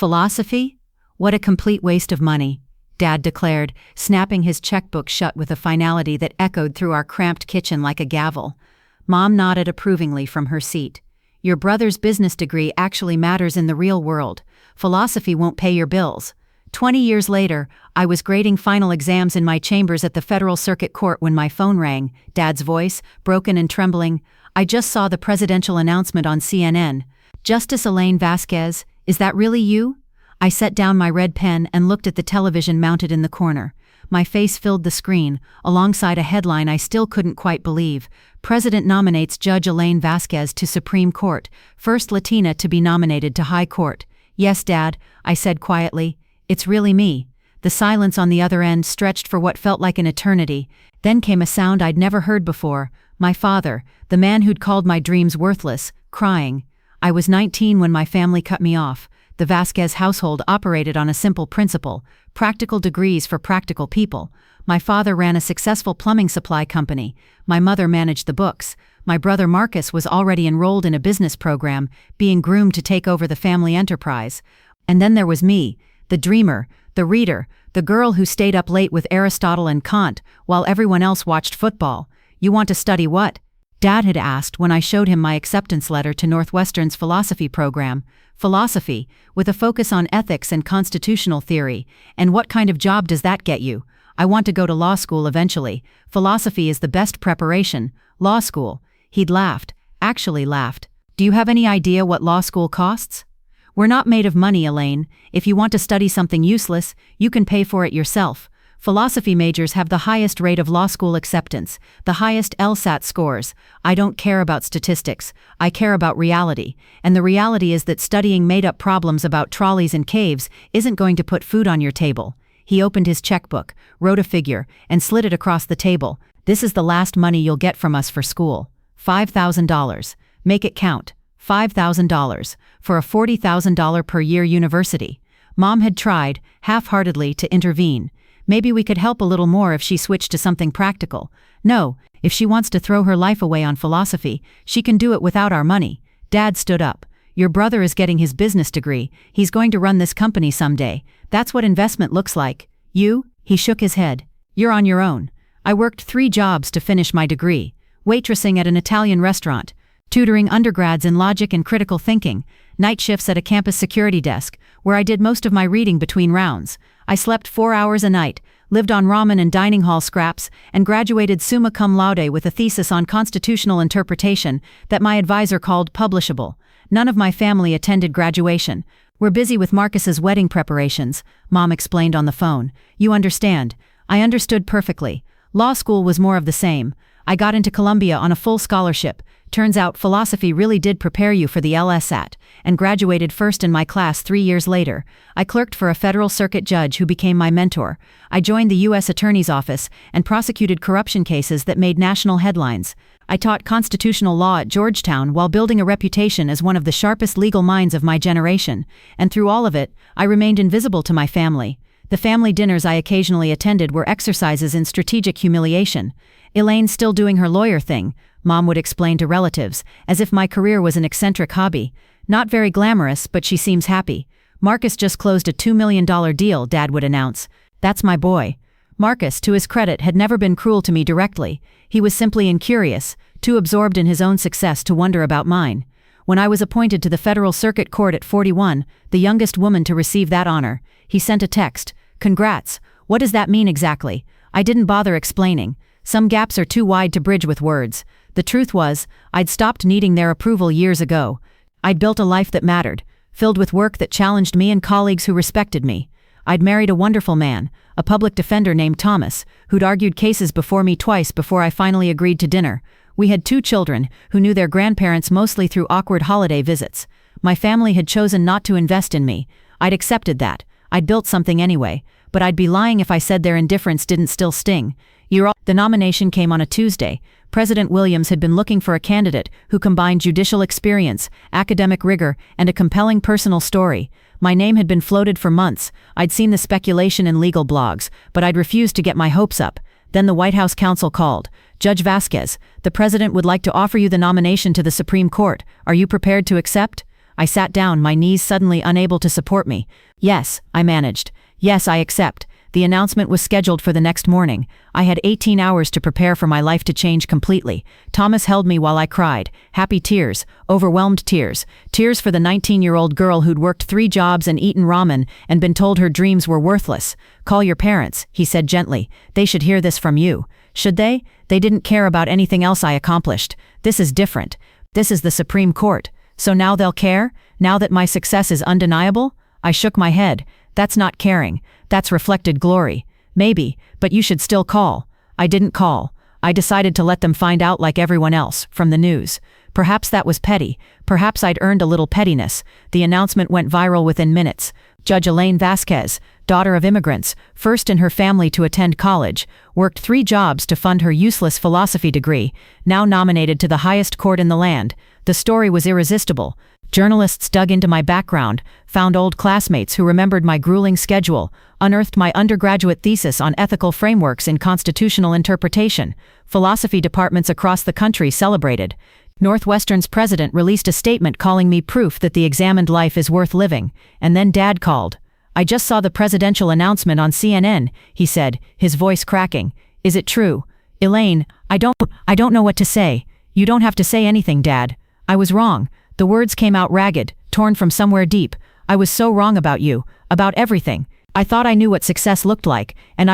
Philosophy? What a complete waste of money, Dad declared, snapping his checkbook shut with a finality that echoed through our cramped kitchen like a gavel. Mom nodded approvingly from her seat. Your brother's business degree actually matters in the real world. Philosophy won't pay your bills. 20 years later, I was grading final exams in my chambers at the Federal Circuit Court when my phone rang, Dad's voice, broken and trembling. I just saw the presidential announcement on CNN. Justice Elaine Vasquez, is that really you? I set down my red pen and looked at the television mounted in the corner. My face filled the screen, alongside a headline I still couldn't quite believe. President nominates Judge Elaine Vasquez to Supreme Court, first Latina to be nominated to High Court. Yes, Dad, I said quietly. It's really me. The silence on the other end stretched for what felt like an eternity. Then came a sound I'd never heard before. My father, the man who'd called my dreams worthless, crying. I was 19 when my family cut me off. The Vasquez household operated on a simple principle: practical degrees for practical people. My father ran a successful plumbing supply company. My mother managed the books. My brother Marcus was already enrolled in a business program, being groomed to take over the family enterprise. And then there was me, the dreamer, the reader, the girl who stayed up late with Aristotle and Kant while everyone else watched football. You want to study what? Dad had asked when I showed him my acceptance letter to Northwestern's philosophy program. Philosophy, with a focus on ethics and constitutional theory. And what kind of job does that get you? I want to go to law school eventually. Philosophy is the best preparation. Law school. He'd laughed. Actually laughed. Do you have any idea what law school costs? We're not made of money, Elaine. If you want to study something useless, you can pay for it yourself. Philosophy majors have the highest rate of law school acceptance, the highest LSAT scores. I don't care about statistics. I care about reality. And the reality is that studying made-up problems about trolleys and caves isn't going to put food on your table. He opened his checkbook, wrote a figure, and slid it across the table. This is the last money you'll get from us for school. $5,000. Make it count. $5,000 for a $40,000 per year university. Mom had tried, half-heartedly, to intervene. Maybe we could help a little more if she switched to something practical. No, if she wants to throw her life away on philosophy, she can do it without our money. Dad stood up. Your brother is getting his business degree. He's going to run this company someday. That's what investment looks like. You? He shook his head. You're on your own. I worked 3 jobs to finish my degree. Waitressing at an Italian restaurant, tutoring undergrads in logic and critical thinking, night shifts at a campus security desk, where I did most of my reading between rounds. I slept 4 hours a night, lived on ramen and dining hall scraps, and graduated summa cum laude with a thesis on constitutional interpretation that my advisor called publishable. None of my family attended graduation. We're busy with Marcus's wedding preparations, Mom explained on the phone. You understand. I understood perfectly. Law school was more of the same. I got into Columbia on a full scholarship. Turns out philosophy really did prepare you for the LSAT, and graduated first in my class 3 years later. I clerked for a federal circuit judge who became my mentor. I joined the U.S. Attorney's Office and prosecuted corruption cases that made national headlines. I taught constitutional law at Georgetown while building a reputation as one of the sharpest legal minds of my generation. And through all of it, I remained invisible to my family. The family dinners I occasionally attended were exercises in strategic humiliation. Elaine's still doing her lawyer thing, Mom would explain to relatives, as if my career was an eccentric hobby. Not very glamorous, but she seems happy. Marcus just closed a $2 million deal, Dad would announce. That's my boy. Marcus, to his credit, had never been cruel to me directly. He was simply incurious, too absorbed in his own success to wonder about mine. When I was appointed to the Federal Circuit Court at 41, the youngest woman to receive that honor, he sent a text. Congrats. What does that mean exactly? I didn't bother explaining. Some gaps are too wide to bridge with words. The truth was, I'd stopped needing their approval years ago. I'd built a life that mattered, filled with work that challenged me and colleagues who respected me. I'd married a wonderful man, a public defender named Thomas, who'd argued cases before me twice before I finally agreed to dinner. We had 2 children, who knew their grandparents mostly through awkward holiday visits. My family had chosen not to invest in me. I'd accepted that. I'd built something anyway, but I'd be lying if I said their indifference didn't still sting. The nomination came on a Tuesday. President Williams had been looking for a candidate who combined judicial experience, academic rigor, and a compelling personal story. My name had been floated for months. I'd seen the speculation in legal blogs, but I'd refused to get my hopes up. Then the White House counsel called. Judge Vasquez, the president would like to offer you the nomination to the Supreme Court. Are you prepared to accept? I sat down, my knees suddenly unable to support me. Yes, I managed. Yes, I accept. The announcement was scheduled for the next morning. I had 18 hours to prepare for my life to change completely. Thomas held me while I cried. Happy tears, overwhelmed tears. Tears for the 19-year-old girl who'd worked 3 jobs and eaten ramen and been told her dreams were worthless. Call your parents, he said gently. They should hear this from you. Should they? They didn't care about anything else I accomplished. This is different. This is the Supreme Court. So now they'll care? Now that my success is undeniable? I shook my head. That's not caring. That's reflected glory. Maybe, but you should still call. I didn't call. I decided to let them find out like everyone else, from the news. Perhaps that was petty. Perhaps I'd earned a little pettiness. The announcement went viral within minutes. Judge Elaine Vasquez, daughter of immigrants, first in her family to attend college, worked 3 jobs to fund her useless philosophy degree, now nominated to the highest court in the land. The story was irresistible. Journalists dug into my background, found old classmates who remembered my grueling schedule, unearthed my undergraduate thesis on ethical frameworks in constitutional interpretation. Philosophy departments across the country celebrated. Northwestern's president released a statement calling me proof that the examined life is worth living. And then Dad called. I just saw the presidential announcement on CNN, he said, his voice cracking. Is it true? Elaine, I don't know what to say. You don't have to say anything, Dad. I was wrong. The words came out ragged, torn from somewhere deep. I was so wrong about you, about everything. I thought I knew what success looked like, and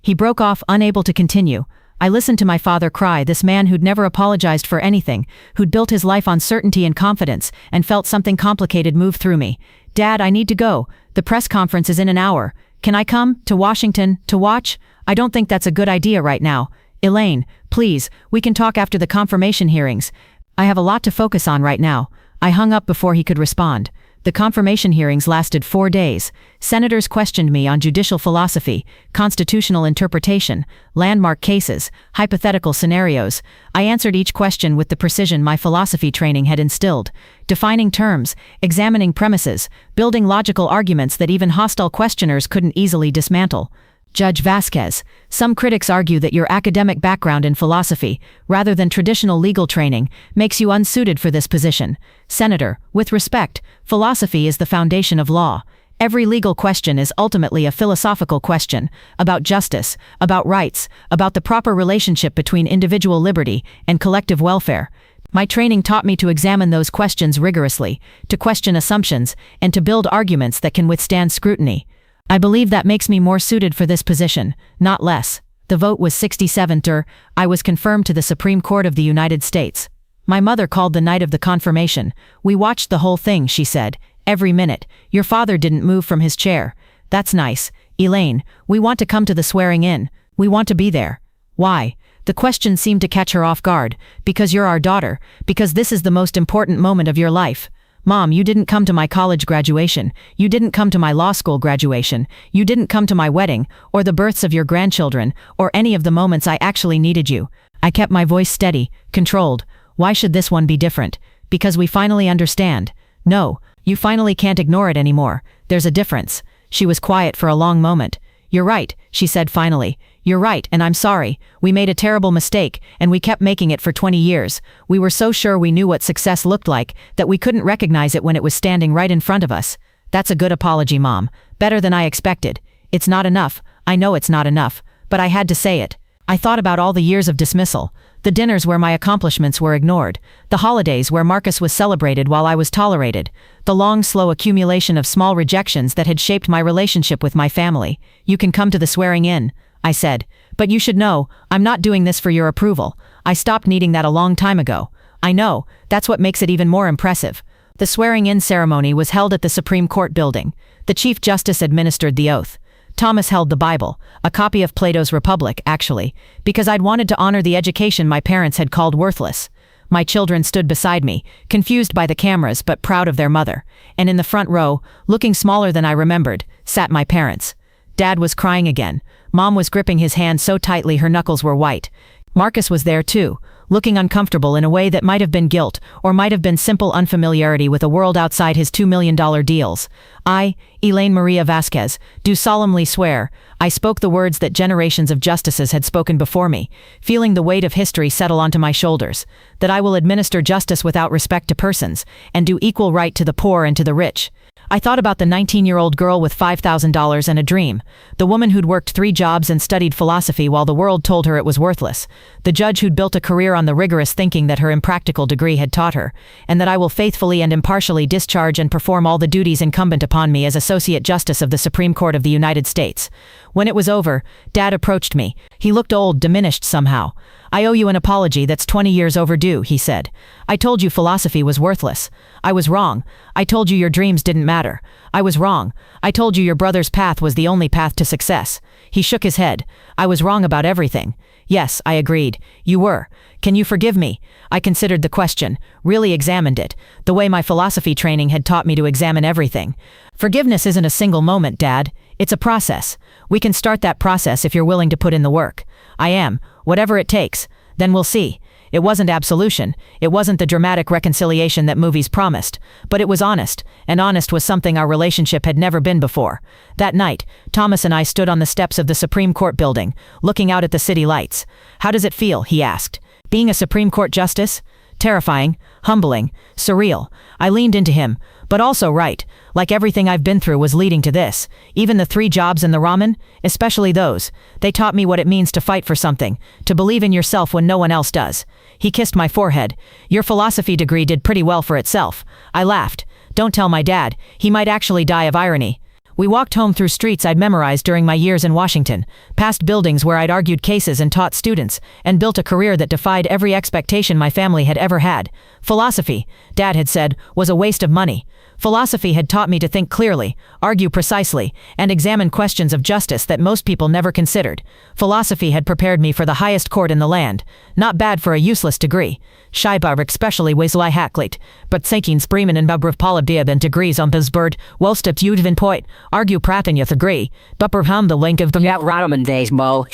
He broke off, unable to continue. I listened to my father cry, this man who'd never apologized for anything, who'd built his life on certainty and confidence, and felt something complicated move through me. Dad, I need to go. The press conference is in an hour. Can I come to Washington to watch? I don't think that's a good idea right now. Elaine, please, we can talk after the confirmation hearings. I have a lot to focus on right now. I hung up before he could respond. The confirmation hearings lasted 4 days. Senators questioned me on judicial philosophy, constitutional interpretation, landmark cases, hypothetical scenarios. I answered each question with the precision my philosophy training had instilled, defining terms, examining premises, building logical arguments that even hostile questioners couldn't easily dismantle. Judge Vasquez, some critics argue that your academic background in philosophy, rather than traditional legal training, makes you unsuited for this position. Senator, with respect, philosophy is the foundation of law. Every legal question is ultimately a philosophical question, about justice, about rights, about the proper relationship between individual liberty and collective welfare. My training taught me to examine those questions rigorously, to question assumptions, and to build arguments that can withstand scrutiny. I believe that makes me more suited for this position, not less. The vote was 67-3. I was confirmed to the Supreme Court of the United States. My mother called the night of the confirmation. We watched the whole thing, she said. Every minute. Your father didn't move from his chair. That's nice. Elaine, we want to come to the swearing in. We want to be there. Why? The question seemed to catch her off guard. Because you're our daughter. Because this is the most important moment of your life. Mom, you didn't come to my college graduation. You didn't come to my law school graduation. You didn't come to my wedding, or the births of your grandchildren, or any of the moments I actually needed you. I kept my voice steady, controlled. Why should this one be different? Because we finally understand. No, you finally can't ignore it anymore. There's a difference. She was quiet for a long moment. You're right, she said finally. You're right, and I'm sorry. We made a terrible mistake, and we kept making it for 20 years. We were so sure we knew what success looked like that we couldn't recognize it when it was standing right in front of us. That's a good apology, Mom. Better than I expected. It's not enough. I know it's not enough, but I had to say it. I thought about all the years of dismissal, the dinners where my accomplishments were ignored, the holidays where Marcus was celebrated while I was tolerated, the long, slow accumulation of small rejections that had shaped my relationship with my family. You can come to the swearing in, I said. But you should know, I'm not doing this for your approval. I stopped needing that a long time ago. I know, that's what makes it even more impressive. The swearing-in ceremony was held at the Supreme Court building. The Chief Justice administered the oath. Thomas held the Bible, a copy of Plato's Republic, actually, because I'd wanted to honor the education my parents had called worthless. My children stood beside me, confused by the cameras but proud of their mother. And in the front row, looking smaller than I remembered, sat my parents. Dad was crying again. Mom was gripping his hand so tightly her knuckles were white. Marcus was there too, looking uncomfortable in a way that might have been guilt, or might have been simple unfamiliarity with a world outside his $2 million deals. I, Elaine Vasquez, do solemnly swear, I spoke the words that generations of justices had spoken before me, feeling the weight of history settle onto my shoulders, that I will administer justice without respect to persons, and do equal right to the poor and to the rich. I thought about the 19-year-old girl with $5,000 and a dream, the woman who'd worked 3 jobs and studied philosophy while the world told her it was worthless, the judge who'd built a career on the rigorous thinking that her impractical degree had taught her, and that I will faithfully and impartially discharge and perform all the duties incumbent upon me as Associate Justice of the Supreme Court of the United States. When it was over, Dad approached me. He looked old, diminished somehow. I owe you an apology that's 20 years overdue, he said. I told you philosophy was worthless. I was wrong. I told you your dreams didn't matter. I was wrong. I told you your brother's path was the only path to success. He shook his head. I was wrong about everything. Yes, I agreed. You were. Can you forgive me? I considered the question, really examined it, the way my philosophy training had taught me to examine everything. Forgiveness isn't a single moment, Dad. It's a process. We can start that process if you're willing to put in the work. I am, whatever it takes. Then we'll see. It wasn't absolution. It wasn't the dramatic reconciliation that movies promised. But it was honest, and honest was something our relationship had never been before. That night, Thomas and I stood on the steps of the Supreme Court building, looking out at the city lights. How does it feel? He asked. Being a Supreme Court justice? Terrifying, humbling, surreal. I leaned into him, but also right. Like everything I've been through was leading to this. Even the 3 jobs and the ramen, especially those. They taught me what it means to fight for something, to believe in yourself when no one else does. He kissed my forehead. Your philosophy degree did pretty well for itself. I laughed. Don't tell my dad. He might actually die of irony. We walked home through streets I'd memorized during my years in Washington, past buildings where I'd argued cases and taught students, and built a career that defied every expectation my family had ever had. Philosophy, Dad had said, was a waste of money. Philosophy had taught me to think clearly, argue precisely, and examine questions of justice that most people never considered. Philosophy had prepared me for the highest court in the land. Not bad for a useless degree. Schijbar especially weslij hacklied, but zekens bremen en babrov polabdia degrees on bezbird, welstep udvin point, argue prathanyeth agree, bupper hum the link of the Rotterdam days mo.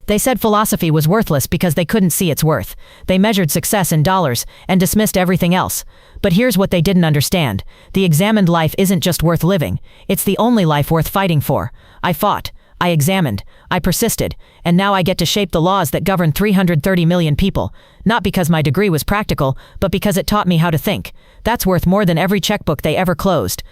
They said philosophy was worthless because they couldn't see its worth. They measured success in dollars and dismissed everything else. But here's what they didn't understand. The examined life isn't just worth living. It's the only life worth fighting for. I fought. I examined. I persisted. And now I get to shape the laws that govern 330 million people. Not because my degree was practical, but because it taught me how to think. That's worth more than every checkbook they ever closed.